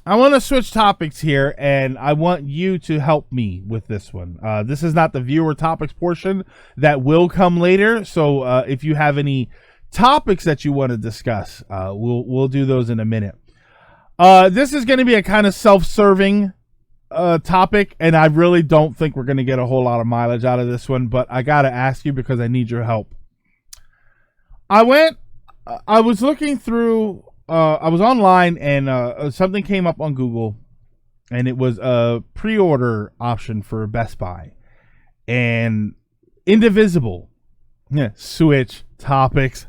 I want to switch topics here, and I want you to help me with this one. This is not the viewer topics portion. That will come later. So if you have any topics that you want to discuss, we'll do those in a minute. This is going to be a kind of self-serving topic, and I really don't think we're going to get a whole lot of mileage out of this one, but I got to ask you because I need your help. I was looking through... I was online and something came up on Google, and it was a pre-order option for Best Buy. And Indivisible, switch topics.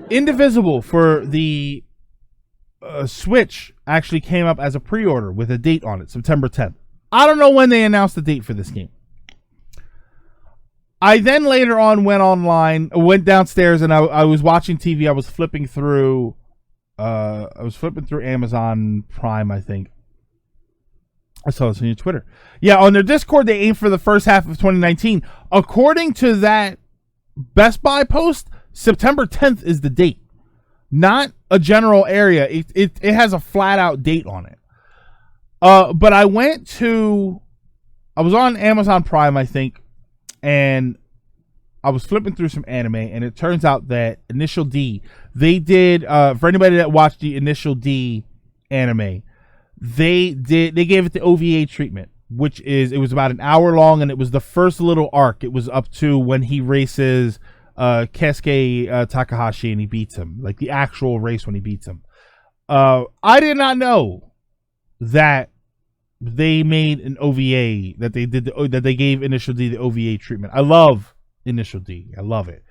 Indivisible for the Switch actually came up as a pre-order with a date on it, September 10th. I don't know when they announced the date for this game. I then later on went downstairs, and I was watching TV. I was flipping through Amazon Prime, I think. I saw this on your Twitter. Yeah, on their Discord, they aim for the first half of 2019. According to that Best Buy post, September 10th is the date, not a general area. It has a flat out date on it. But I was on Amazon Prime, I think. And I was flipping through some anime, and it turns out that Initial D, they did, for anybody that watched the Initial D anime, they gave it the OVA treatment, it was about an hour long, and it was the first little arc. It was up to when he races Keisuke Takahashi, and he beats him, like the actual race when he beats him. I did not know that they made an OVA, that they gave Initial D the OVA treatment. I love Initial D. I love it.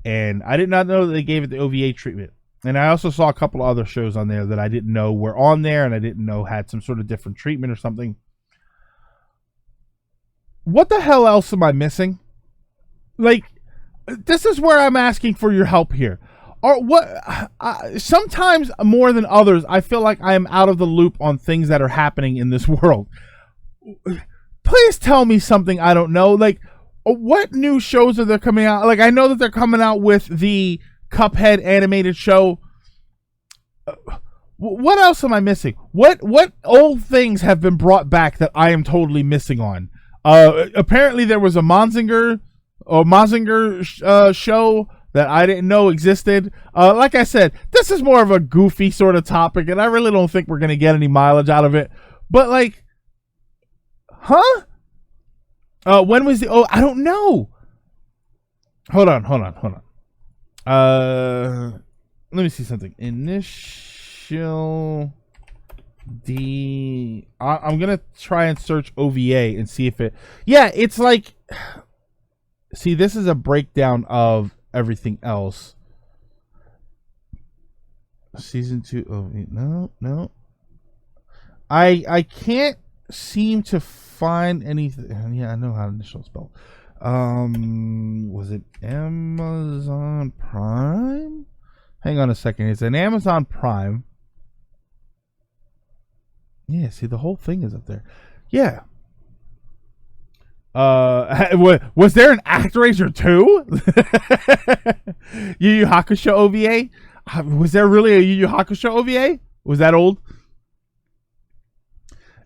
And I did not know that they gave it the OVA treatment. And I also saw a couple of other shows on there that I didn't know were on there, and I didn't know had some sort of different treatment or something. What the hell else am I missing? Like, this is where I'm asking for your help here. Or sometimes more than others, I feel like I am out of the loop on things that are happening in this world. Please tell me something I don't know. Like, what new shows are there coming out? Like, I know that they're coming out with the Cuphead animated show. What else am I missing? What old things have been brought back that I am totally missing on? Apparently there was a Mazinger show that I didn't know existed. Like I said, this is more of a goofy sort of topic, and I really don't think we're going to get any mileage out of it. But, like, huh? When was I don't know. Hold on. Let me see something. Initial D. I'm going to try and search OVA and see if it... Yeah, it's like... See, this is a breakdown of everything else. Season 2. Oh, no. I can't seem to find anything. Yeah, I know how initial spell. Was it Amazon Prime? Hang on a second. It's an Amazon Prime. Yeah, see, the whole thing is up there. Yeah. Was there an ActRaiser 2? Yu Yu Hakusho OVA? Was there really a Yu Yu Hakusho OVA? Was that old?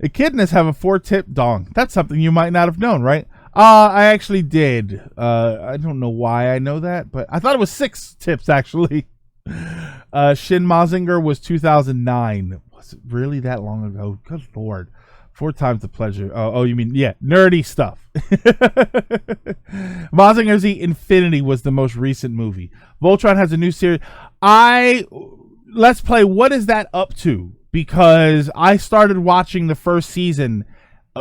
Echidnas have a 4-tip dong. That's something you might not have known, right? I actually did. I don't know why I know that, but I thought it was 6 tips, actually. Shin Mazinger was 2009. Was it really that long ago? Good Lord. 4 times the pleasure. Oh, you mean, yeah, nerdy stuff. Mazinger Z Infinity was the most recent movie. Voltron has a new series. Let's play. What is that up to? Because I started watching the first season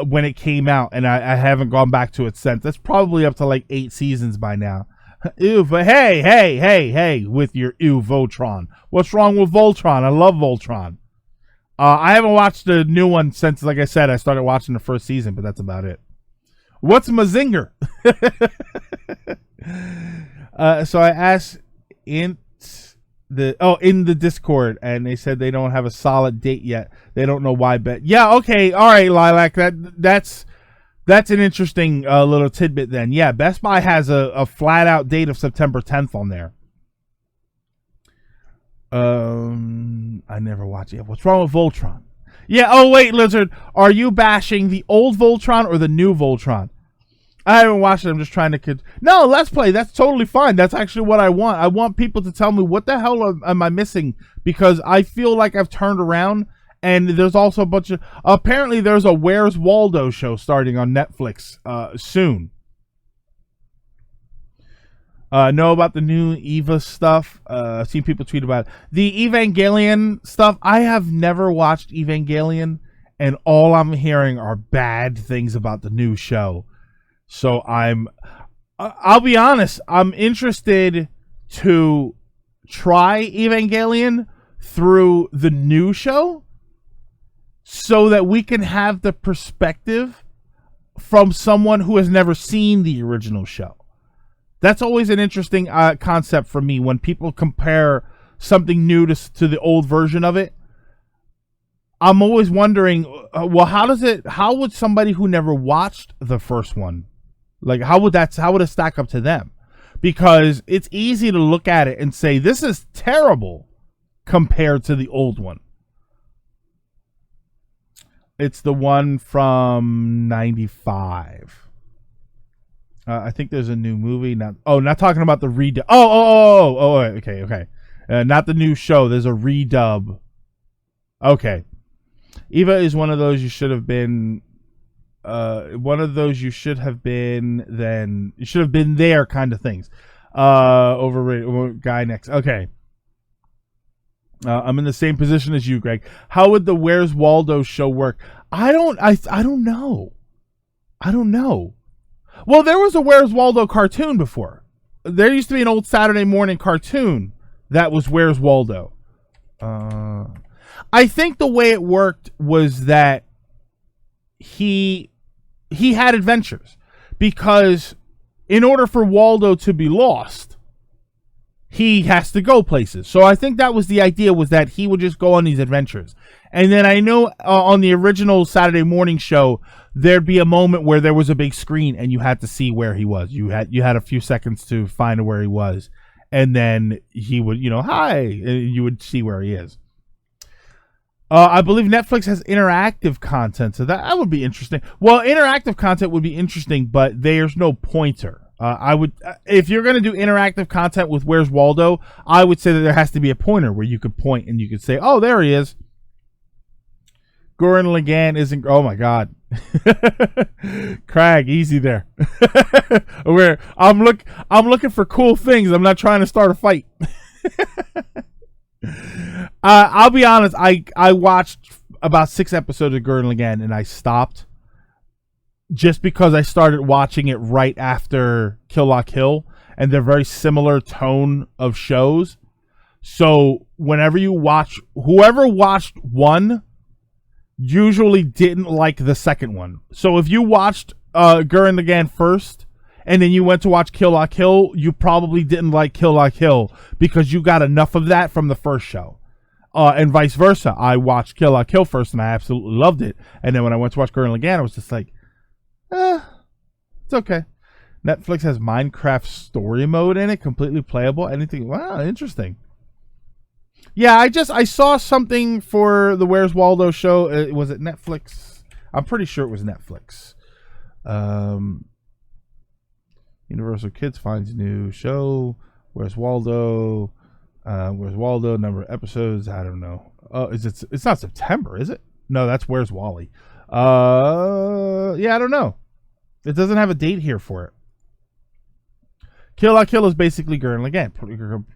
when it came out, and I haven't gone back to it since. That's probably up to like 8 seasons by now. Ew, but hey, with your ew Voltron. What's wrong with Voltron? I love Voltron. I haven't watched the new one since, like I said, I started watching the first season, but that's about it. What's Mazinger? So I asked in the Discord, and they said they don't have a solid date yet. They don't know why, but yeah, okay, all right, Lilac, that's an interesting little tidbit then. Yeah, Best Buy has a flat out date of September 10th on there. I never watched it. What's wrong with Voltron? Yeah. Oh wait, Lizard, are you bashing the old Voltron or the new Voltron? I haven't watched it. I'm just trying to. No, Let's Play. That's totally fine. That's actually what I want. I want people to tell me what the hell am I missing, because I feel like I've turned around. And there's also a bunch of. Apparently, there's a Where's Waldo show starting on Netflix soon. Know about the new Eva stuff. I've seen people tweet about it. The Evangelion stuff. I have never watched Evangelion, and all I'm hearing are bad things about the new show. So I'll be honest, I'm interested to try Evangelion through the new show so that we can have the perspective from someone who has never seen the original show. That's always an interesting concept for me when people compare something new to the old version of it. I'm always wondering, well, how would somebody who never watched the first one, like, how would it stack up to them? Because it's easy to look at it and say, this is terrible compared to the old one. It's the one from 95. I think there's a new movie. Not talking about the redub. Okay. Not the new show. There's a redub. Okay. Eva is one of those you should have been. You should have been there kind of things. Overrated. Guy next. Okay. I'm in the same position as you, Greg. How would the Where's Waldo show work? I don't know. Well, there was a Where's Waldo cartoon before. There used to be an old Saturday morning cartoon that was Where's Waldo. I think the way it worked was that he had adventures, because in order for Waldo to be lost, he has to go places. So I think that was the idea, was that he would just go on these adventures. And then I know on the original Saturday morning show, there'd be a moment where there was a big screen and you had to see where he was. You had a few seconds to find where he was. And then he would, hi, and you would see where he is. I believe Netflix has interactive content, so that would be interesting. Well, interactive content would be interesting, but there's no pointer. If you're going to do interactive content with Where's Waldo, I would say that there has to be a pointer where you could point and you could say, oh, there he is. Gurren Lagann isn't, oh my God. Craig, easy there. I'm looking for cool things. I'm not trying to start a fight. I'll be honest, I watched about 6 episodes of Gurren Lagann and I stopped. Just because I started watching it right after Kill La Kill, and they're very similar tone of shows. So whenever you watch, whoever watched one usually didn't like the second one. So if you watched Gurren Lagann first, and then you went to watch Kill La Kill, you probably didn't like Kill La Kill because you got enough of that from the first show. And vice versa. I watched Kill La Kill first and I absolutely loved it. And then when I went to watch Gurren Lagann, I was just like, it's okay. Netflix has Minecraft story mode in it, completely playable. Anything? Wow, interesting. Yeah, I saw something for the Where's Waldo show. Was it Netflix? I'm pretty sure it was Netflix. Universal Kids finds new show. Where's Waldo? Where's Waldo? Number of episodes? I don't know. It's not September, is it? No, that's Where's Wally. Yeah, I don't know. It doesn't have a date here for it. Kill La Kill is basically Gurren Lagann.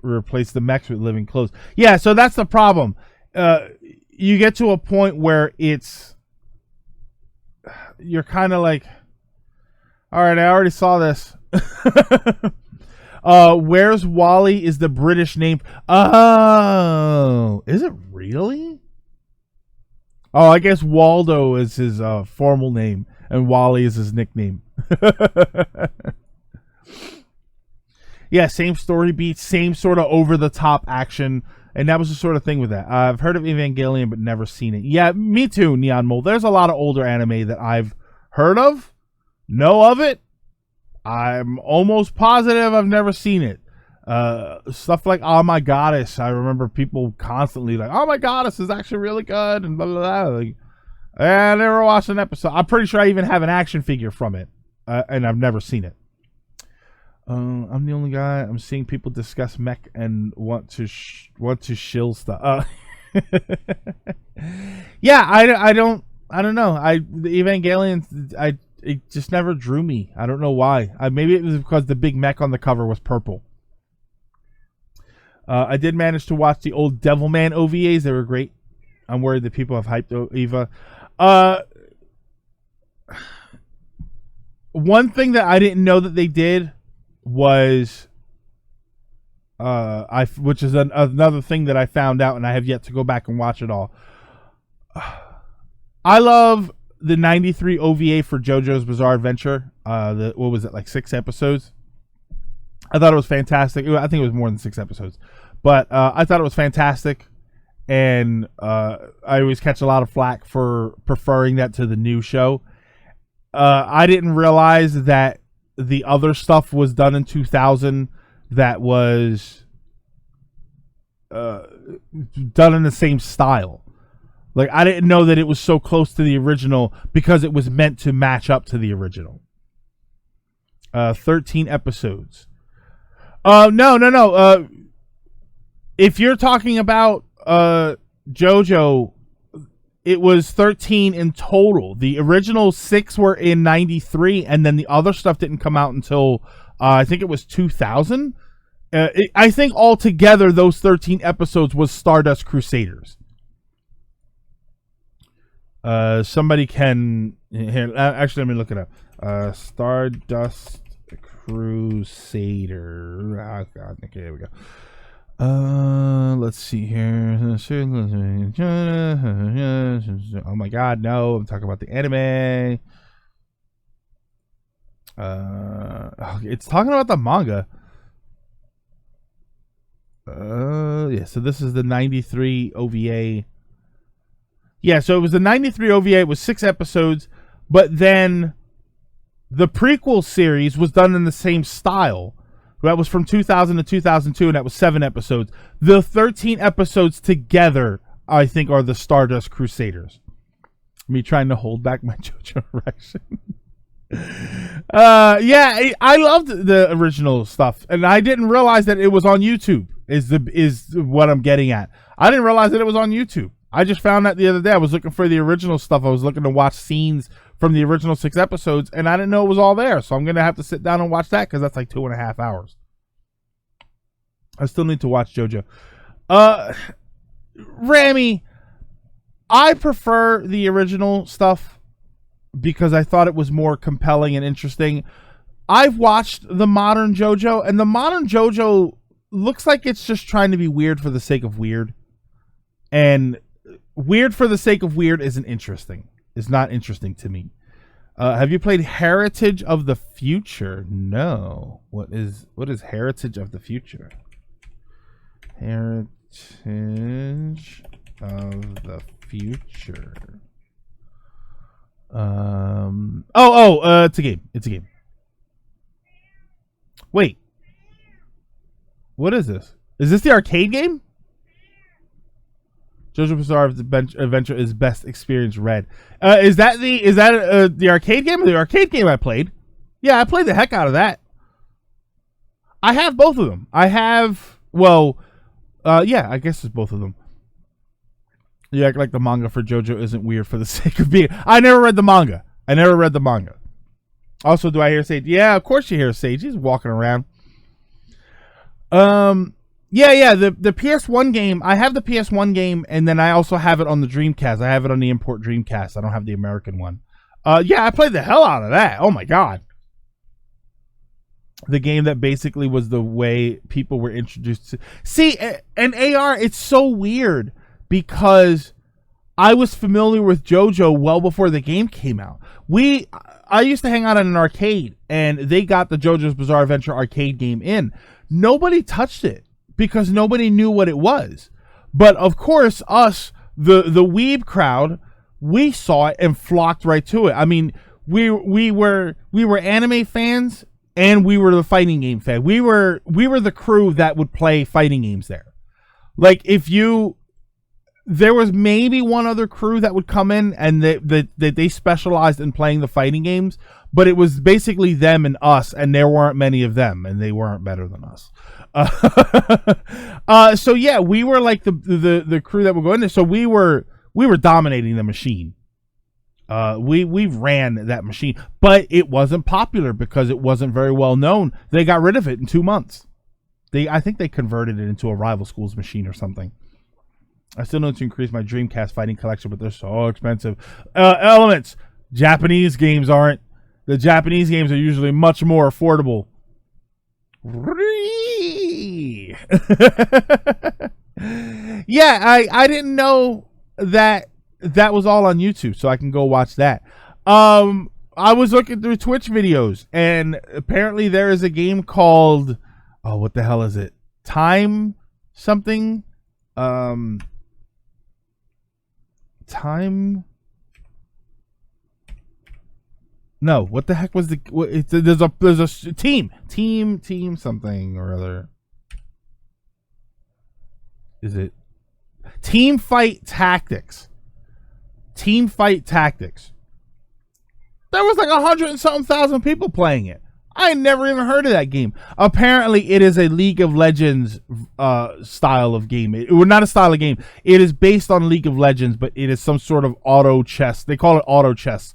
Replace the mechs with living clothes. Yeah, so that's the problem. You get to a point where you're kind of like, all right, I already saw this. Where's Wally is the British name. Oh, is it really? Oh, I guess Waldo is his formal name, and Wally is his nickname. Yeah, same story beats, same sort of over-the-top action, and that was the sort of thing with that. I've heard of Evangelion, but never seen it. Yeah, me too, Neon Mole. There's a lot of older anime that I've heard of, know of it. I'm almost positive I've never seen it. Stuff like Oh My Goddess. I remember people constantly like, Oh My Goddess is actually really good, and blah, blah, blah. Like, I never watched an episode. I'm pretty sure I even have an action figure from it, and I've never seen it. I'm the only guy. I'm seeing people discuss mech and want to shill stuff. Yeah, I don't know. The Evangelion, it just never drew me. I don't know why. Maybe it was because the big mech on the cover was purple. I did manage to watch the old Devilman OVAs. They were great. I'm worried that people have hyped Eva. One thing that I didn't know that they did was which is another thing that I found out, and I have yet to go back and watch it all. I love the 93 OVA for JoJo's Bizarre Adventure. What was it, like 6 episodes? I thought it was fantastic. I think it was more than 6 episodes, but I thought it was fantastic, and I always catch a lot of flack for preferring that to the new show. I didn't realize that the other stuff was done in 2000 that was done in the same style. Like, I didn't know that it was so close to the original because it was meant to match up to the original. 13 episodes. No. If you're talking about JoJo, it was 13 in total. The original 6 were in 93, and then the other stuff didn't come out until I think it was 2000. I think altogether those 13 episodes was Stardust Crusaders. Somebody can here. Actually, let me look it up. Stardust Crusader. I think here we go. Let's see here. Oh my God, no! I'm talking about the anime. It's talking about the manga. Yeah. So this is the 93 OVA. Yeah. So it was the 93 OVA. It was 6 episodes, but then the prequel series was done in the same style. That was from 2000 to 2002, and that was 7 episodes. The 13 episodes together, I think, are the Stardust Crusaders. Me trying to hold back my JoJo erection. Yeah, I loved the original stuff, and I didn't realize that it was on YouTube. Is what I'm getting at. I didn't realize that it was on YouTube. I just found that the other day. I was looking for the original stuff. I was looking to watch scenes from the original 6 episodes, and I didn't know it was all there. So I'm going to have to sit down and watch that because that's like 2.5 hours. I still need to watch JoJo. Rami, I prefer the original stuff because I thought it was more compelling and interesting. I've watched the modern JoJo, and the modern JoJo looks like it's just trying to be weird for the sake of weird. And weird for the sake of weird isn't interesting. It's not interesting to me. Have you played Heritage of the Future? No. What is Heritage of the Future? Heritage of the Future. It's a game. It's a game. Wait. What is this? Is this the arcade game? JoJo Bizarre Adventure is best experience red. Is that the arcade game or the arcade game I played? Yeah, I played the heck out of that. I have both of them. I guess it's both of them. You act like the manga for JoJo isn't weird for the sake of being. I never read the manga. Also, do I hear Sage? Yeah, of course you hear Sage. He's walking around. Yeah, the PS1 game, I have the PS1 game, and then I also have it on the Dreamcast. I have it on the import Dreamcast. I don't have the American one. Yeah, I played the hell out of that. Oh my God. The game that basically was the way people were introduced to... See, and AR, it's so weird because I was familiar with JoJo well before the game came out. I used to hang out in an arcade, and they got the JoJo's Bizarre Adventure arcade game in. Nobody touched it because nobody knew what it was. But of course, us, the weeb crowd, we saw it and flocked right to it. I mean, we were anime fans and we were the fighting game fan. We were the crew that would play fighting games there. Like there was maybe one other crew that would come in and they specialized in playing the fighting games, but it was basically them and us, and there weren't many of them, and they weren't better than us. So yeah, we were like the crew that would go in there. So we were dominating the machine. We ran that machine, but it wasn't popular because it wasn't very well known. They got rid of it in 2 months. I think they converted it into a rival school's machine or something. I still need to increase my Dreamcast fighting collection, but they're so expensive. Elements. Japanese games aren't. The Japanese games are usually much more affordable. Yeah, I didn't know that was all on YouTube, so I can go watch that. I was looking through Twitch videos, and apparently there is a game called, oh, what the hell is it? Time something? Time? No, what the heck was there's a team something or other. Is it Team Fight Tactics? Team Fight Tactics. There was like 100 and something thousand people playing it. I never even heard of that game. Apparently, it is a League of Legends style of game. Well, not a style of game. It is based on League of Legends, but it is some sort of auto chess. They call it auto chess.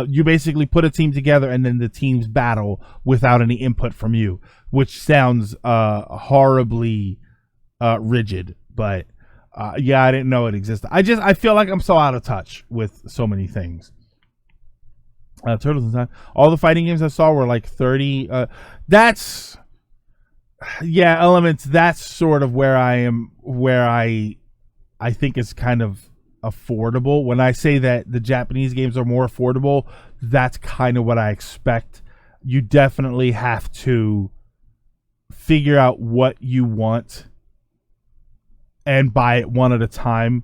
You basically put a team together, and then the teams battle without any input from you, which sounds horribly rigid. But yeah, I didn't know it existed. I feel like I'm so out of touch with so many things. Turtles in Time. All the fighting games I saw were like 30. That's, yeah, Elements. That's sort of where I am. Where I think it's kind of affordable. When I say that the Japanese games are more affordable, that's kind of what I expect. You definitely have to figure out what you want and buy it one at a time.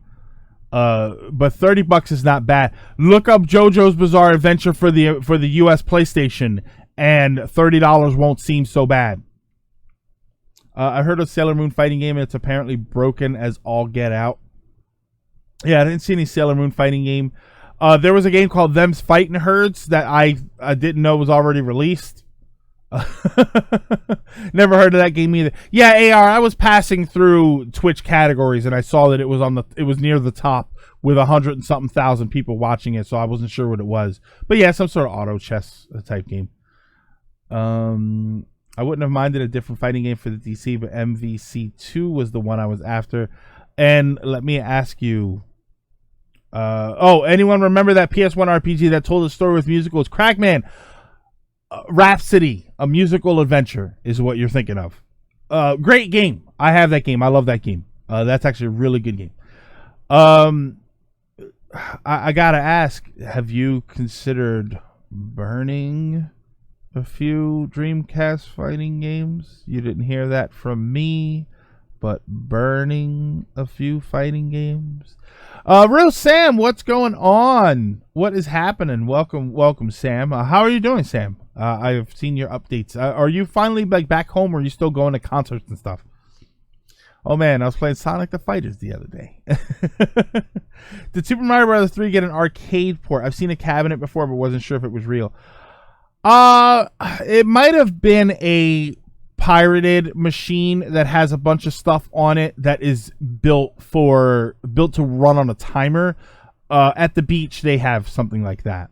But $30 is not bad. Look up JoJo's Bizarre Adventure for the US PlayStation, and $30 won't seem so bad. I heard of Sailor Moon fighting game, and it's apparently broken as all get out. Yeah, I didn't see any Sailor Moon fighting game. There was a game called Them's Fightin' Herds that I didn't know was already released. Never heard of that game either. Yeah, AR, I was passing through Twitch categories and I saw that it was near the top with 100 and something thousand people watching it, so I wasn't sure what it was. But yeah, some sort of auto chess type game. I wouldn't have minded a different fighting game for the DC, but MVC2 was the one I was after. And let me ask you, anyone remember that PS1 RPG that told a story with musicals? Crackman. Rhapsody, a musical adventure, is what you're thinking of. Great game. I have that game. I love that game. That's actually a really good game. I gotta ask, have you considered burning a few Dreamcast fighting games? You didn't hear that from me, but burning a few fighting games. Real Sam, what's going on? What is happening? Welcome, Sam. How are you doing, Sam? I've seen your updates. Are you finally back home, or are you still going to concerts and stuff? Oh man, I was playing Sonic the Fighters the other day. Did Super Mario Bros. 3 get an arcade port? I've seen a cabinet before, but wasn't sure if it was real. It might have been a pirated machine that has a bunch of stuff on it that is built to run on a timer. At the beach, they have something like that.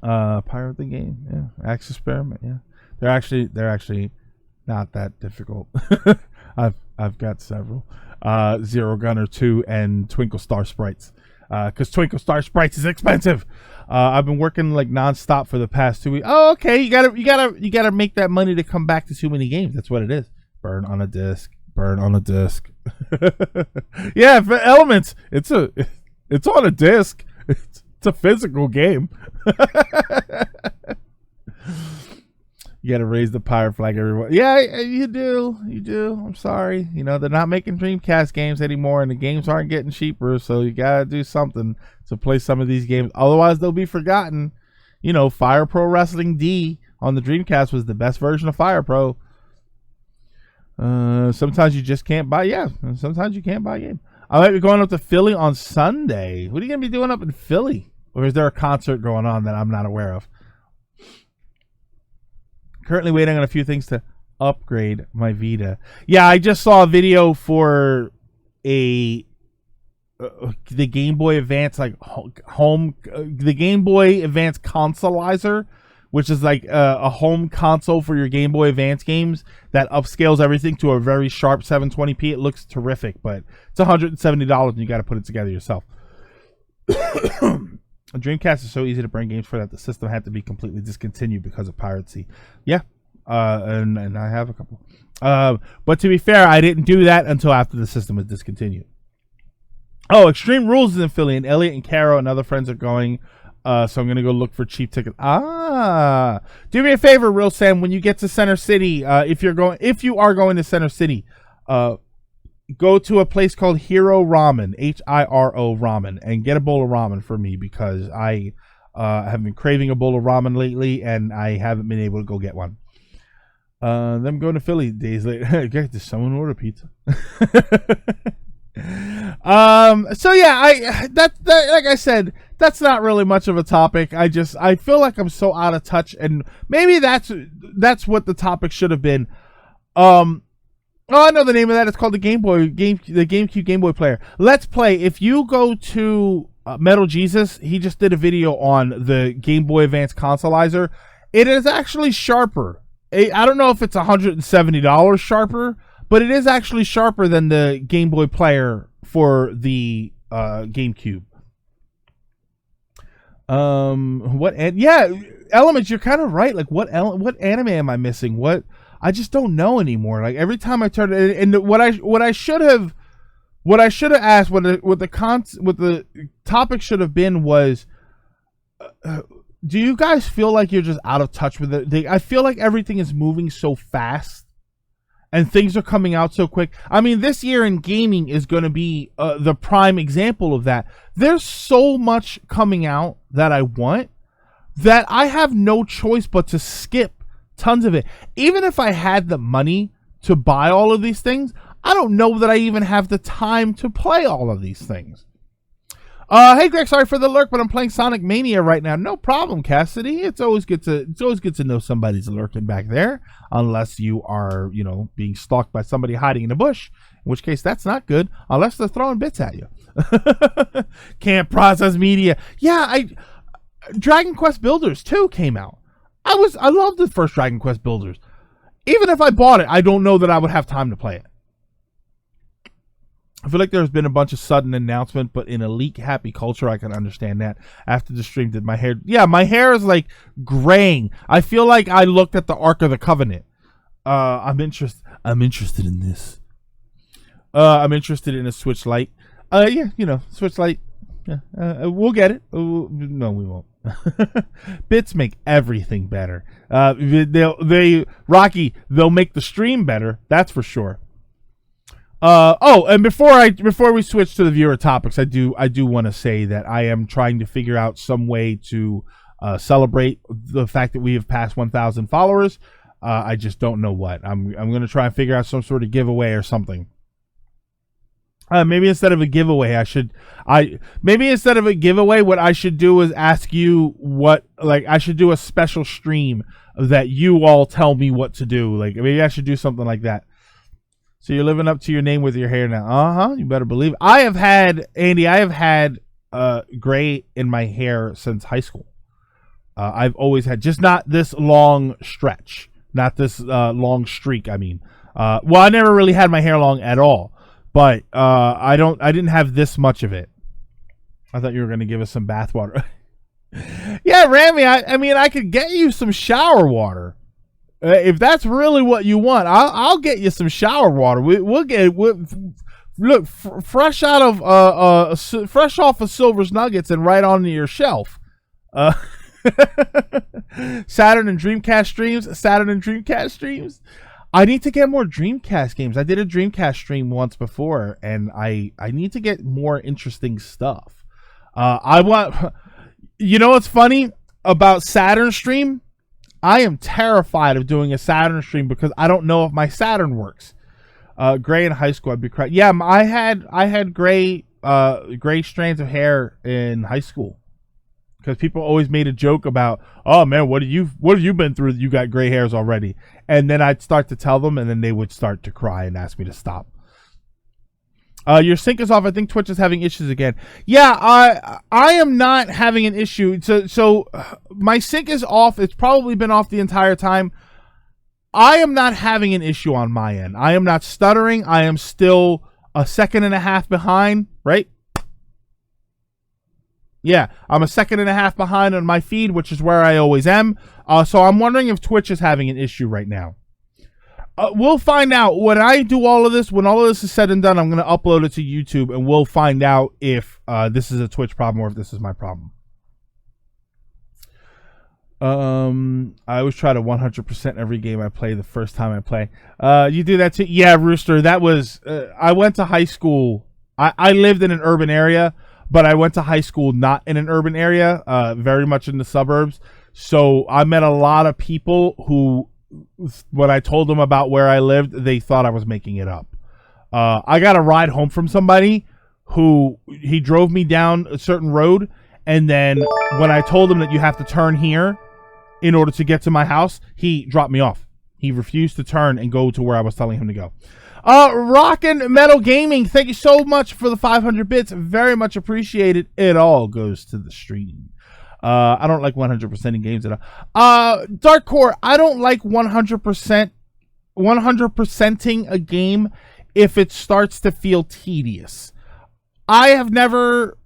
Pirate the game, yeah. Axe Experiment, yeah. They're actually not that difficult. I've got several. Zero Gunner 2 and Twinkle Star Sprites. Because Twinkle Star Sprites is expensive. I've been working like nonstop for the past 2 weeks. Oh, okay. You gotta make that money to come back to too many games. That's what it is. Burn on a disc. Burn on a disc. Yeah, for Elements, it's on a disc. It's a physical game. You gotta raise the pirate flag, everyone. Yeah, you do. I'm sorry. They're not making Dreamcast games anymore, and the games aren't getting cheaper, so you gotta do something to play some of these games. Otherwise, they'll be forgotten. Fire Pro Wrestling D on the Dreamcast was the best version of Fire Pro. Sometimes you just can't buy. Yeah, sometimes you can't buy a game. I might be going up to Philly on Sunday. What are you going to be doing up in Philly? Or is there a concert going on that I'm not aware of? Currently waiting on a few things to upgrade my Vita. Yeah, I just saw a video for the Game Boy Advance the Game Boy Advance Consoleizer, which is like a home console for your Game Boy Advance games that upscales everything to a very sharp 720p. It looks terrific, but it's $170 and you got to put it together yourself. A Dreamcast is so easy to bring games for that the system had to be completely discontinued because of piracy. Yeah, and I have a couple. But to be fair, I didn't do that until after the system was discontinued. Oh, Extreme Rules is in Philly, and Elliot and Caro and other friends are going. So I'm going to go look for cheap tickets. Do me a favor, Real Sam, when you get to Center City, if you are going to Center City, go to a place called Hiro Ramen, Hiro Ramen, and get a bowl of ramen for me because I have been craving a bowl of ramen lately, and I haven't been able to go get one. Them going to Philly days later. Does someone order pizza? So yeah, that like I said, that's not really much of a topic. I feel like I'm so out of touch, and maybe that's what the topic should have been. Oh, I know the name of that. It's called the GameCube Game Boy Player. Let's Play. If you go to Metal Jesus, he just did a video on the Game Boy Advance Consoleizer. It is actually sharper. I don't know if it's $170 sharper, but it is actually sharper than the Game Boy Player for the GameCube. Yeah, Elements, you're kind of right. Like, what anime am I missing? I just don't know anymore. Like, every time I turn it, and what I should have asked, what the topic should have been was, do you guys feel like you're just out of touch with it? I feel like everything is moving so fast, and things are coming out so quick. I mean, this year in gaming is going to be the prime example of that. There's so much coming out that I want that I have no choice but to skip tons of it. Even if I had the money to buy all of these things, I don't know that I even have the time to play all of these things. Hey Greg, sorry for the lurk, but I'm playing Sonic Mania right now. No problem, Cassidy. It's always good to know somebody's lurking back there, unless you are, being stalked by somebody hiding in a bush, in which case that's not good, unless they're throwing bits at you. Can't process media. Yeah, Dragon Quest Builders 2 came out. I loved the first Dragon Quest Builders. Even if I bought it, I don't know that I would have time to play it. I feel like there's been a bunch of sudden announcement, but in a leak happy culture, I can understand that. After the stream, my hair is like graying. I feel like I looked at the Ark of the Covenant. I'm interested in this. I'm interested in a Switch Lite. Switch Lite. Yeah, we'll get it. No, we won't. Bits make everything better. They'll make the stream better. That's for sure. And before we switch to the viewer topics, I do want to say that I am trying to figure out some way to celebrate the fact that we have passed 1,000 followers. I just don't know what. I'm going to try and figure out some sort of giveaway or something. Maybe instead of a giveaway, what I should do is ask you I should do a special stream that you all tell me what to do. Like, maybe I should do something like that. So you're living up to your name with your hair now. You better believe it. I have had gray in my hair since high school. I've always had, just not this long stretch, not this long streak. I mean, I never really had my hair long at all. But I didn't have this much of it. I thought you were going to give us some bath water. Yeah, Rami, I could get you some shower water. If that's really what you want, I'll get you some shower water. Look, fresh off of Silver's Nuggets and right onto your shelf. Saturn and Dreamcast streams. I need to get more Dreamcast games. I did a Dreamcast stream once before, and I need to get more interesting stuff. You know what's funny? about Saturn stream, I am terrified of doing a Saturn stream because I don't know if my Saturn works. Gray in high school, I'd be crying. Yeah, I had gray strands of hair in high school because people always made a joke about, oh man, what have you been through that you got gray hairs already? And then I'd start to tell them, and then they would start to cry and ask me to stop. Your sync is off. I think Twitch is having issues again. Yeah, I am not having an issue. So my sync is off. It's probably been off the entire time. I am not having an issue on my end. I am not stuttering. I am still a second and a half behind, right? Yeah, I'm a second and a half behind on my feed, which is where I always am. So I'm wondering if Twitch is having an issue right now. We'll find out when I do all of this. When all of this is said and done, I'm going to upload it to YouTube, and we'll find out if this is a Twitch problem or if this is my problem. I always try to 100% every game I play the first time I play. You do that too? Yeah, Rooster. That was, I went to high school. I lived in an urban area, but I went to high school not in an urban area, very much in the suburbs. So I met a lot of people who, when I told them about where I lived, they thought I was making it up. I got a ride home from somebody who, he drove me down a certain road, and then when I told him that you have to turn here in order to get to my house, he dropped me off. He refused to turn and go to where I was telling him to go. Rockin' Metal Gaming, thank you so much for the 500 bits. Very much appreciated. It all goes to the stream. I don't like 100% in games at all. Dark Core, I don't like 100%ing a game if it starts to feel tedious. I have never,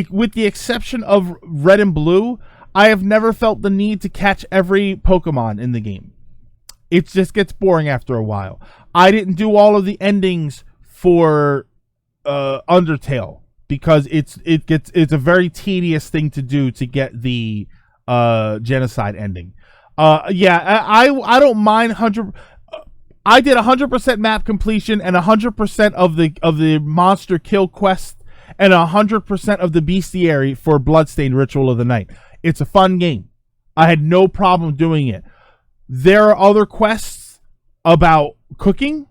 with the exception of Red and Blue, I have never felt the need to catch every Pokemon in the game. It just gets boring after a while. I didn't do all of the endings for Undertale because it's a very tedious thing to do to get the genocide ending. Yeah, I don't mind 100. I did 100% map completion and 100% of the monster kill quest and 100% of the bestiary for Bloodstained Ritual of the Night. It's a fun game. I had no problem doing it. There are other quests about cooking.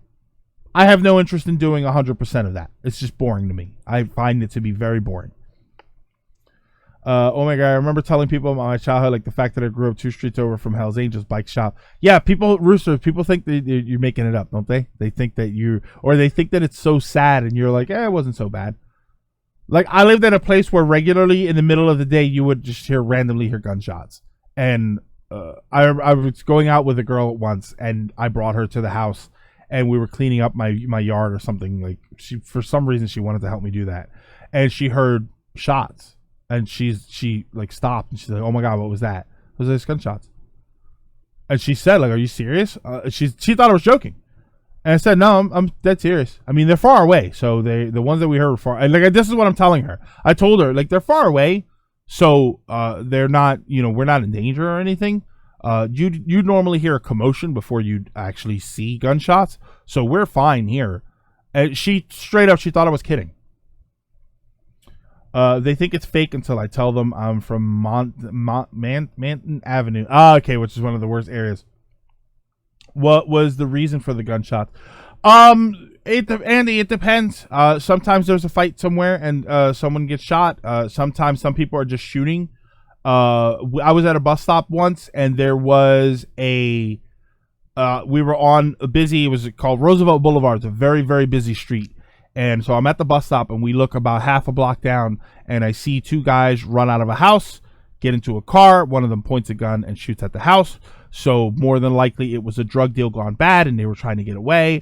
I have no interest in doing 100% of that. It's just boring to me. I find it to be very boring. Oh my God, I remember telling people about my childhood, like the fact that I grew up 2 streets over from Hell's Angels bike shop. Yeah, Rooster, people think that you're making it up, don't they? They think that they think that it's so sad and you're like, it wasn't so bad. Like, I lived at a place where regularly in the middle of the day, you would just randomly hear gunshots. And I was going out with a girl once, and I brought her to the house, and we were cleaning up my yard or something. Like, for some reason, she wanted to help me do that. And she heard shots, and she like stopped, and she's like, oh my God, what was that? It was those gunshots. And she said, like, are you serious? She thought I was joking. And I said, no, I'm dead serious. I mean, they're far away. So the ones that we heard were far. And like, this is what I'm telling her. I told her, like, they're far away. So they're not, we're not in danger or anything. You normally hear a commotion before you actually see gunshots. So we're fine here. And she straight up, she thought I was kidding. They think it's fake until I tell them I'm from Manton Avenue. Okay, which is one of the worst areas. What was the reason for the gunshot? Andy, it depends. Sometimes there's a fight somewhere and someone gets shot. Sometimes some people are just shooting. I was at a bus stop once and there was we were on a busy, it was called Roosevelt Boulevard. It's a very, very busy street. And so I'm at the bus stop and we look about half a block down and I see 2 guys run out of a house, get into a car. One of them points a gun and shoots at the house. So more than likely it was a drug deal gone bad and they were trying to get away.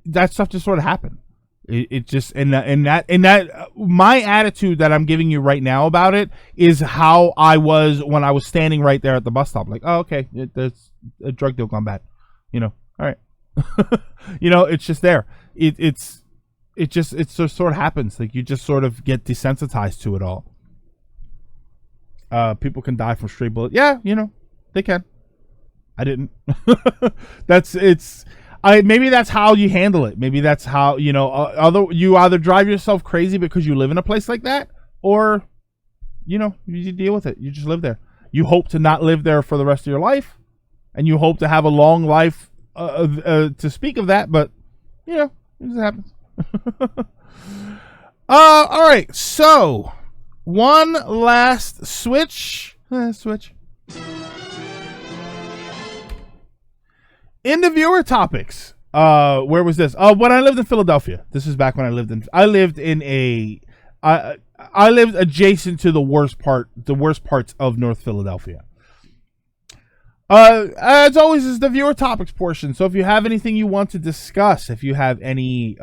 That stuff just sort of happened. It just, and that my attitude that I'm giving you right now about it is how I was when I was standing right there at the bus stop. Like, oh, okay, there's a drug deal gone bad. All right. It's just there. It just sort of happens. Like, you just sort of get desensitized to it all. People can die from stray bullets. Yeah, they can. I didn't. Maybe that's how you handle it. Maybe that's how, you either drive yourself crazy because you live in a place like that, or, you deal with it. You just live there. You hope to not live there for the rest of your life, and you hope to have a long life to speak of that, but, you know, it just happens. All right, so one last switch. Into viewer topics. Where was this? When I lived in Philadelphia. This is back when I lived adjacent to the worst parts of North Philadelphia. As always, is the viewer topics portion. So if you have anything you want to discuss, if you have any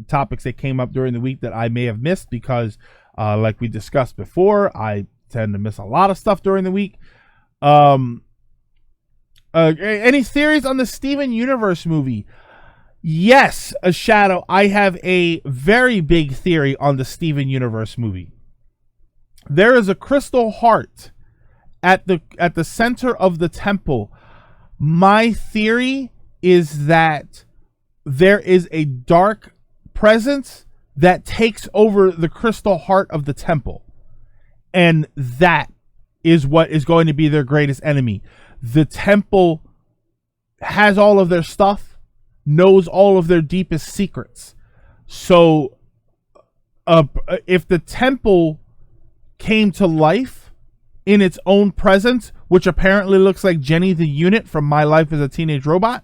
topics that came up during the week that I may have missed, because like we discussed before, I tend to miss a lot of stuff during the week. Any theories on the Steven Universe movie? Yes, a Shadow. I have a very big theory on the Steven Universe movie. There is a crystal heart at the center of the temple. My theory is that there is a dark presence that takes over the crystal heart of the temple, and that is what is going to be their greatest enemy. The temple has all of their stuff, knows all of their deepest secrets. So if the temple came to life in its own presence, which apparently looks like Jenny the Unit from My Life as a Teenage Robot,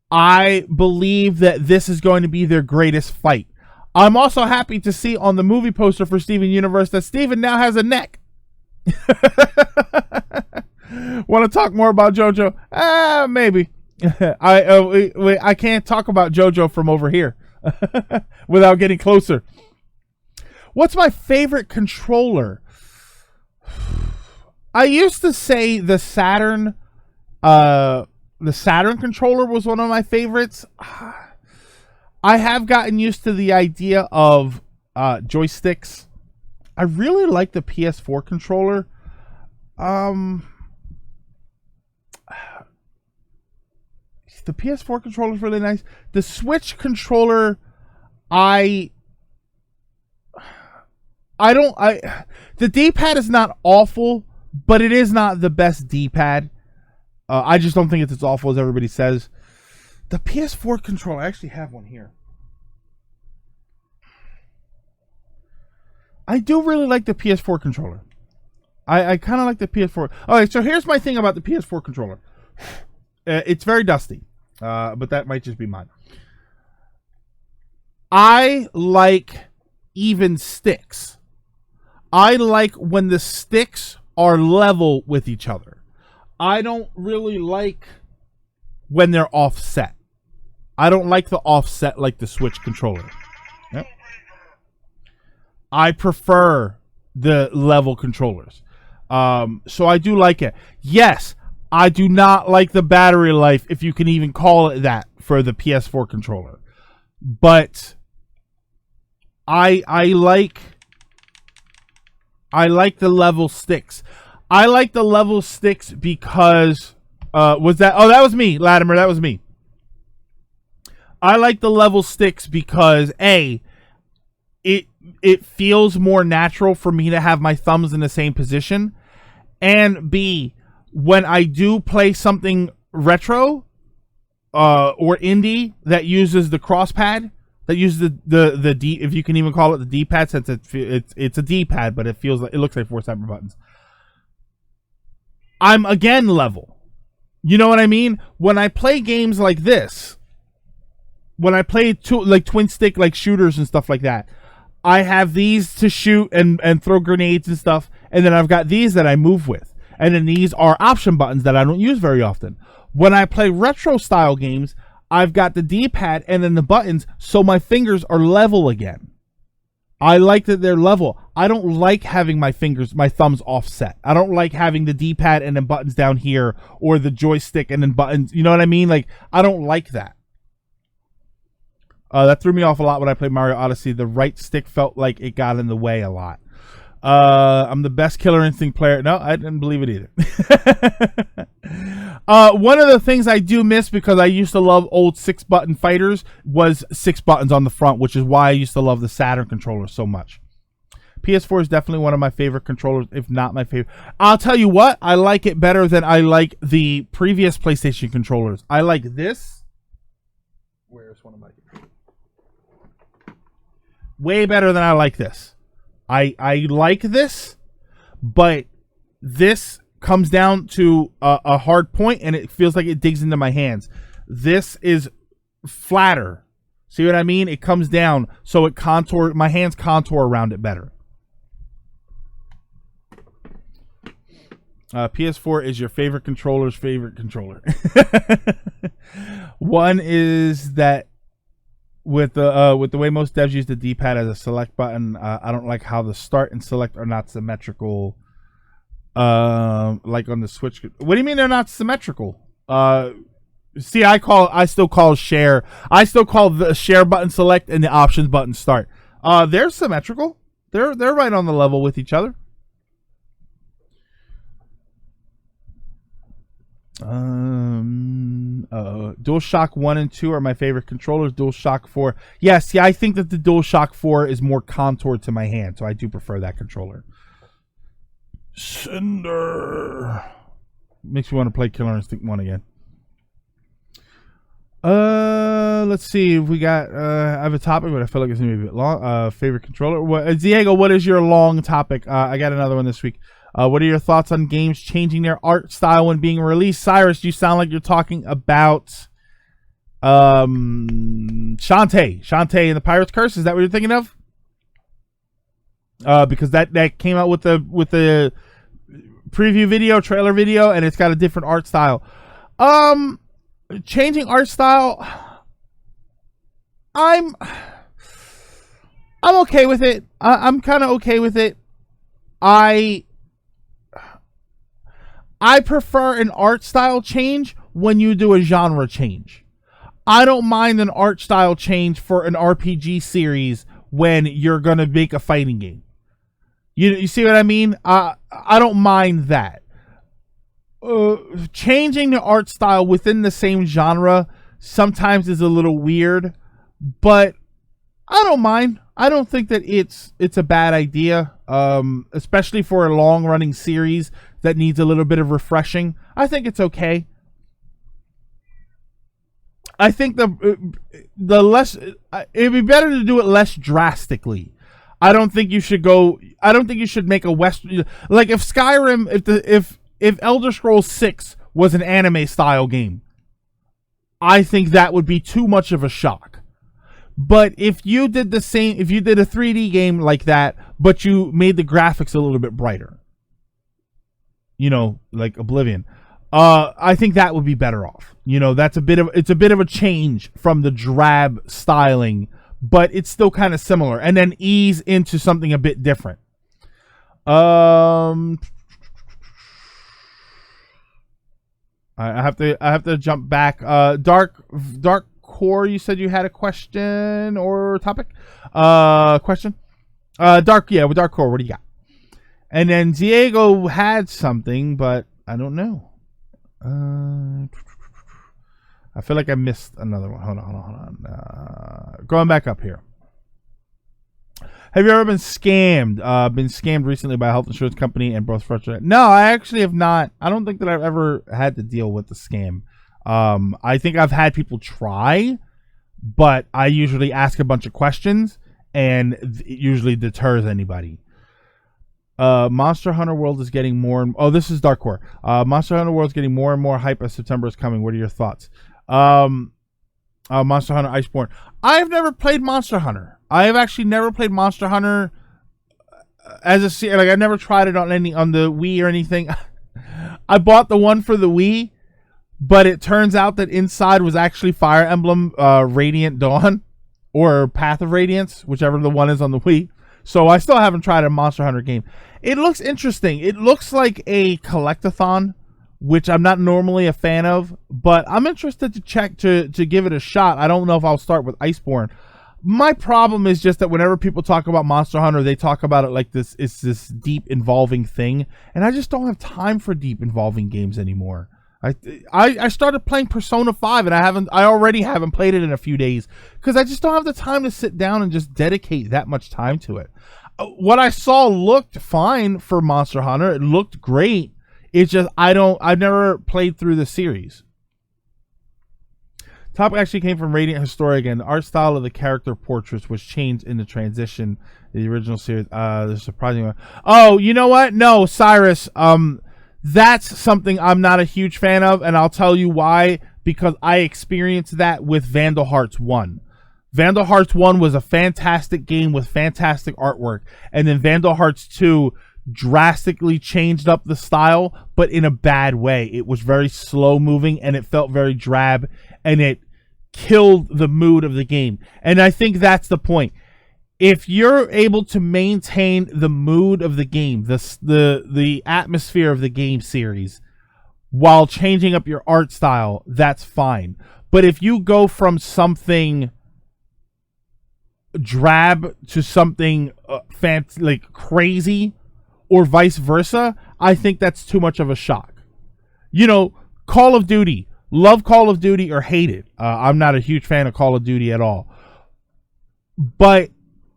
I believe that this is going to be their greatest fight. I'm also happy to see on the movie poster for Steven Universe that Steven now has a neck. Want to talk more about JoJo? Maybe. I can't talk about JoJo from over here without getting closer. What's my favorite controller? I used to say the Saturn controller was one of my favorites. I have gotten used to the idea of joysticks. I really like the PS4 controller. The PS4 controller is really nice. The Switch controller, the D-pad is not awful, but it is not the best D-pad. I just don't think it's as awful as everybody says. The PS4 controller, I actually have one here. I do really like the PS4 controller. I kind of like the PS4. All right, so here's my thing about the PS4 controller. It's very dusty, but that might just be mine. I like even sticks. I like when the sticks are level with each other. I don't really like when they're offset. I don't like the offset like the Switch controller. Yep. I prefer the level controllers. So I do like it. Yes, I do not like the battery life, if you can even call it that, for the PS4 controller. But I like the level sticks. I like the level sticks because that was me, Latimer, that was me. I like the level sticks because it feels more natural for me to have my thumbs in the same position, and B, when I do play something retro or indie that uses the cross pad, that uses the D, if you can even call it the D-pad, since it's a D-pad, but it looks like 4 separate buttons. I'm again level. You know what I mean? When I play games like this, when I play twin stick like shooters and stuff like that, I have these to shoot and throw grenades and stuff, and then I've got these that I move with. And then these are option buttons that I don't use very often. When I play retro style games, I've got the D-pad and then the buttons, so my fingers are level again. I like that they're level. I don't like having my thumbs offset. I don't like having the D-pad and then buttons down here, or the joystick and then buttons. You know what I mean? Like, I don't like that. That threw me off a lot when I played Mario Odyssey. The right stick felt like it got in the way a lot. I'm the best Killer Instinct player. No, I didn't believe it either. One of the things I do miss, because I used to love old 6-button fighters, was 6 buttons on the front, which is why I used to love the Saturn controller so much. PS4 is definitely one of my favorite controllers, if not my favorite. I'll tell you what, I like it better than I like the previous PlayStation controllers. I like this. Where's one of my... Way better than I like this. I like this, but this comes down to a hard point, and it feels like it digs into my hands. This is flatter. See what I mean? It comes down, so it my hands contour around it better. PS4 is your favorite controller's favorite controller. One is that with the way most devs use the D-pad as a select button, I don't like how the start and select are not symmetrical. Like on the Switch. What do you mean they're not symmetrical? See, I still call share. I still call the share button select and the options button start. They're symmetrical. They're right on the level with each other. DualShock 1 and 2 are my favorite controllers. DualShock 4. Yes, yeah, I think that the DualShock 4 is more contoured to my hand, so I do prefer that controller. Cinder. Makes me want to play Killer Instinct 1 again. Let's see if we got I have a topic, but I feel like it's gonna be a bit long. Favorite controller. Diego, what is your long topic? I got another one this week. What are your thoughts on games changing their art style when being released? Cyrus, you sound like you're talking about Shantae and the Pirate's Curse. Is that what you're thinking of? Because that came out with the preview video, trailer video, and it's got a different art style. Changing art style, I'm okay with it. I'm kind of okay with it. I prefer an art style change when you do a genre change. I don't mind an art style change for an RPG series when you're going to make a fighting game. You see what I mean? I don't mind that. Changing the art style within the same genre sometimes is a little weird, but I don't mind. I don't think that it's a bad idea, especially for a long-running series that needs a little bit of refreshing. I think it's okay. I think the less it'd be better to do it less drastically. I don't think you should make a Western, like if Skyrim, if Elder Scrolls 6 was an anime style game, I think that would be too much of a shock. But if you did a 3D game like that, but you made the graphics a little bit brighter, like Oblivion, I think that would be better off. It's a bit of a change from the drab styling, but it's still kind of similar, and then ease into something a bit different. I have to jump back. Dark Core, you said you had a question or topic? Question? With Dark Core, what do you got? And then Diego had something, but I don't know. I feel like I missed another one. Hold on. Going back up here. Have you ever been scammed? Been scammed recently by a health insurance company and both frustrated? No, I actually have not. I don't think that I've ever had to deal with the scam. I think I've had people try, but I usually ask a bunch of questions, and it usually deters anybody. Monster Hunter World is getting more this is Dark Core. Monster Hunter World is getting more and more hype as September is coming. What are your thoughts? Monster Hunter Iceborne. I've never played Monster Hunter. I have actually never played Monster Hunter as a series. Like, I never tried it on the Wii or anything. I bought the one for the Wii, but it turns out that inside was actually Fire Emblem Radiant Dawn or Path of Radiance, whichever the one is on the Wii. So I still haven't tried a Monster Hunter game. It looks interesting. It looks like a collectathon, which I'm not normally a fan of, but I'm interested to give it a shot. I don't know if I'll start with Iceborne. My problem is just that whenever people talk about Monster Hunter, they talk about it like it's this deep involving thing, and I just don't have time for deep involving games anymore. I started playing Persona 5, and I already haven't played it in a few days because I just don't have the time to sit down and just dedicate that much time to it. what I saw looked fine for Monster Hunter. It looked great. It's just I've never played through the series. Topic actually came from Radiant Historia again. The art style of the character portraits was changed in the transition in the original series. The surprising one. Oh, you know what? No, Cyrus. That's something I'm not a huge fan of, and I'll tell you why. Because I experienced that with Vandal Hearts 1. Vandal Hearts 1 was a fantastic game with fantastic artwork, and then Vandal Hearts 2 drastically changed up the style, but in a bad way. It was very slow moving, and it felt very drab, and it killed the mood of the game. And I think that's the point. If you're able to maintain the mood of the game, the atmosphere of the game series, while changing up your art style, that's fine. But if you go from something drab to something like crazy, or vice versa, I think that's too much of a shock. You know, Call of Duty. Love Call of Duty or hate it. I'm not a huge fan of Call of Duty at all. But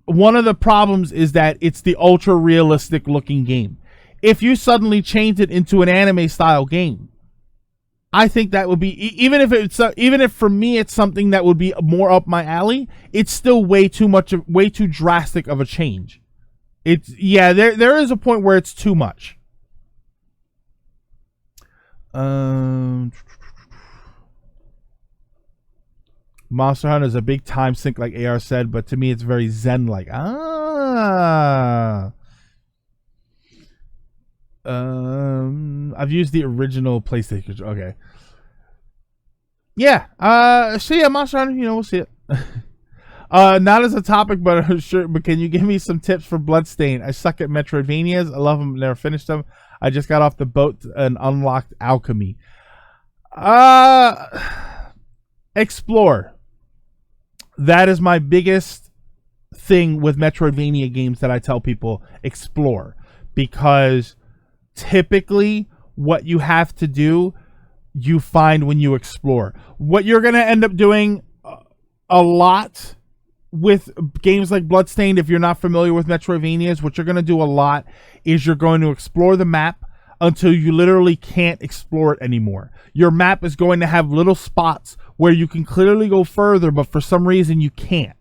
one of the problems is that it's the ultra realistic looking game. If you suddenly change it into an anime style game, I think that would be, even if for me it's something that would be more up my alley, it's still way too drastic of a change. There is a point where it's too much. Monster Hunter is a big time sink, like AR said, but to me it's very zen-like. I've used the original PlayStation. Okay. Yeah. So yeah, Monster Hunter, we'll see it. Not as a topic, but sure. But can you give me some tips for Bloodstained? I suck at Metroidvanias. I love them. Never finished them. I just got off the boat and unlocked Alchemy. Explore. That is my biggest thing with Metroidvania games that I tell people. Explore. Because typically what you have to do, you find when you explore. What you're going to end up doing a lot with games like Bloodstained, if you're not familiar with Metroidvanias, what you're going to do a lot is you're going to explore the map until you literally can't explore it anymore. Your map is going to have little spots where you can clearly go further, but for some reason you can't.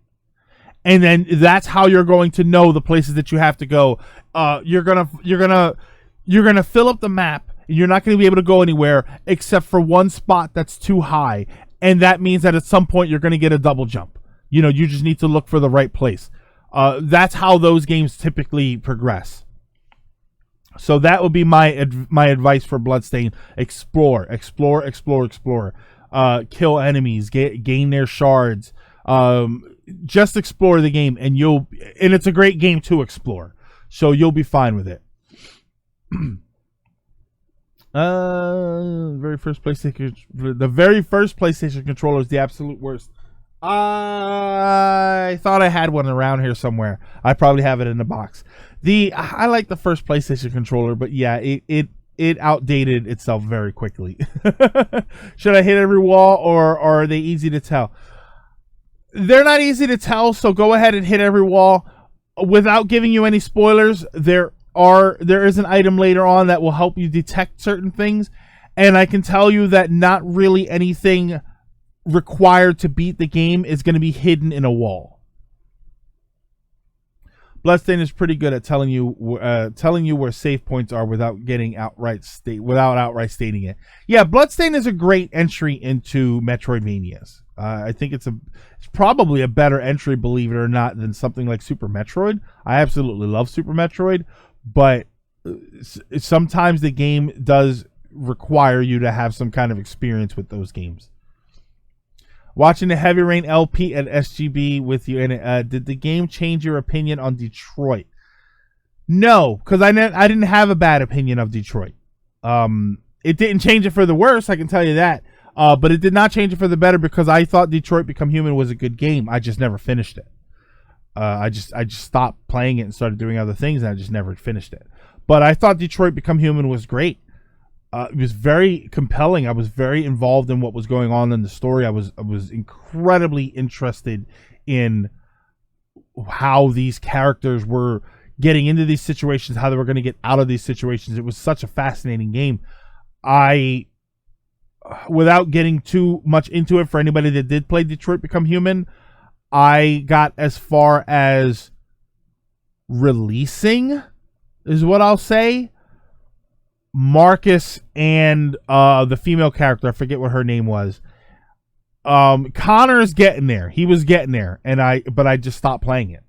And then that's how you're going to know the places that you have to go. You're gonna fill up the map, and you're not going to be able to go anywhere except for one spot that's too high, and that means that at some point you're going to get a double jump. You just need to look for the right place. That's how those games typically progress. So that would be my advice for Bloodstained. Explore. Kill enemies, gain their shards. Just explore the game, and it's a great game to explore. So you'll be fine with it. The very first PlayStation controller is the absolute worst. I thought I had one around here somewhere. I probably have it in the box. I like the first PlayStation controller, but yeah, it outdated itself very quickly. Should I hit every wall, or are they easy to tell? They're not easy to tell, so go ahead and hit every wall. Without giving you any spoilers, there is an item later on that will help you detect certain things, and I can tell you that not really anything required to beat the game is going to be hidden in a wall. Bloodstained is pretty good at telling you where save points are without outright stating it. Yeah, Bloodstained is a great entry into Metroidvanias. I think it's probably a better entry, believe it or not, than something like Super Metroid. I absolutely love Super Metroid, but sometimes the game does require you to have some kind of experience with those games. Watching the Heavy Rain LP at SGB with you in it, did the game change your opinion on Detroit? No, because I didn't have a bad opinion of Detroit. It didn't change it for the worse, I can tell you that. But it did not change it for the better, because I thought Detroit Become Human was a good game. I just never finished it. I just stopped playing it and started doing other things, and I just never finished it. But I thought Detroit Become Human was great. It was very compelling. I was very involved in what was going on in the story. I was incredibly interested in how these characters were getting into these situations, how they were going to get out of these situations. It was such a fascinating game. Without getting too much into it, for anybody that did play Detroit Become Human, I got as far as releasing, is what I'll say, Marcus and the female character, I forget what her name was. Connor's getting there. He was getting there, but I just stopped playing it.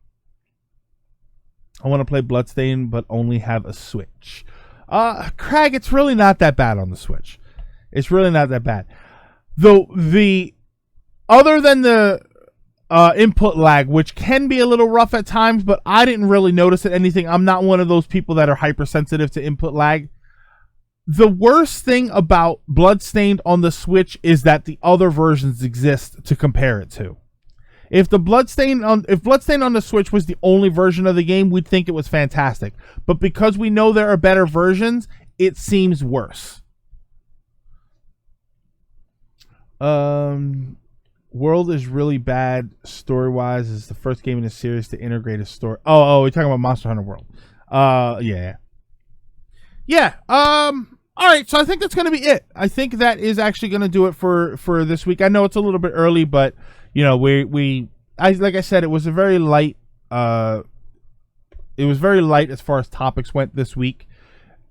I want to play Bloodstained, but only have a Switch. Craig, it's really not that bad on the Switch. It's really not that bad. Though other than the input lag, which can be a little rough at times, but I didn't really notice it anything. I'm not one of those people that are hypersensitive to input lag. The worst thing about Bloodstained on the Switch is that the other versions exist to compare it to. If Bloodstained on the Switch was the only version of the game, we'd think it was fantastic. But because we know there are better versions, it seems worse. World is really bad story-wise. It's the first game in the series to integrate a story. Oh, we're talking about Monster Hunter World. Yeah. All right, so I think that's going to be it. I think that is actually going to do it for this week. I know it's a little bit early, but you know, like I said, it was a very light. It was very light as far as topics went this week,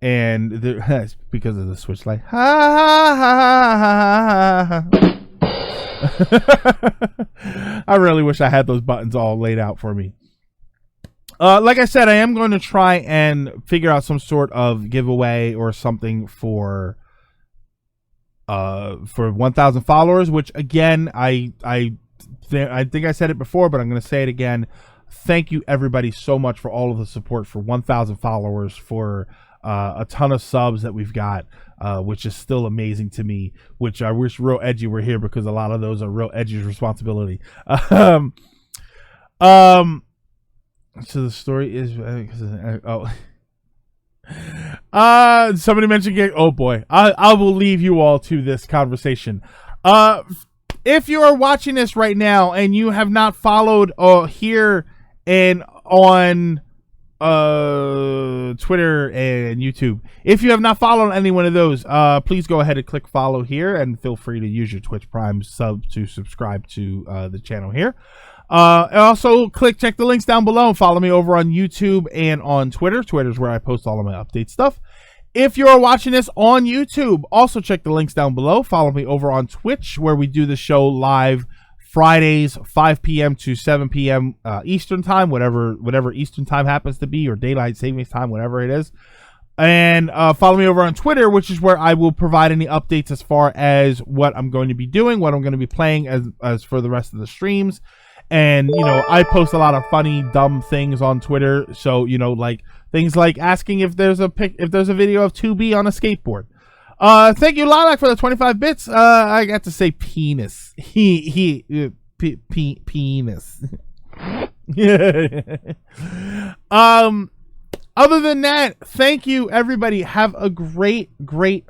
and because of the Switch Lite. I really wish I had those buttons all laid out for me. Like I said, I am going to try and figure out some sort of giveaway or something for 1,000 followers, which again, I think I said it before, but I'm going to say it again. Thank you everybody so much for all of the support for 1,000 followers, for a ton of subs that we've got, which is still amazing to me, which I wish Real Edgy were here, because a lot of those are Real Edgy's responsibility. So the story is somebody mentioned oh boy, I will leave you all to this conversation. If you are watching this right now and you have not followed here and on Twitter and YouTube, if you have not followed any one of those, please go ahead and click follow here, and feel free to use your Twitch Prime sub to subscribe to the channel here. Also check the links down below and follow me over on YouTube and on Twitter. Twitter's where I post all of my update stuff. If you're watching this on YouTube, also check the links down below. Follow me over on Twitch, where we do the show live Fridays, 5 p.m. to 7 p.m. Eastern time, whatever Eastern time happens to be, or daylight savings time, whatever it is. And follow me over on Twitter, which is where I will provide any updates as far as what I'm going to be doing, what I'm going to be playing as for the rest of the streams. And, you know, I post a lot of funny, dumb things on Twitter. So, you know, like things like asking if there's a video of 2B on a skateboard. Thank you, Lilac, for the 25 bits. I got to say penis. Penis. Other than that, thank you, everybody. Have a great,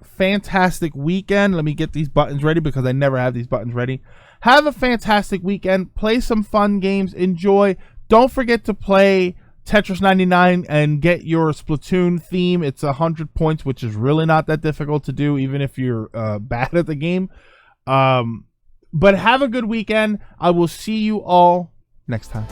fantastic weekend. Let me get these buttons ready, because I never have these buttons ready. Have a fantastic weekend. Play some fun games. Enjoy. Don't forget to play Tetris 99 and get your Splatoon theme. It's 100 points, which is really not that difficult to do, even if you're bad at the game. But have a good weekend. I will see you all next time.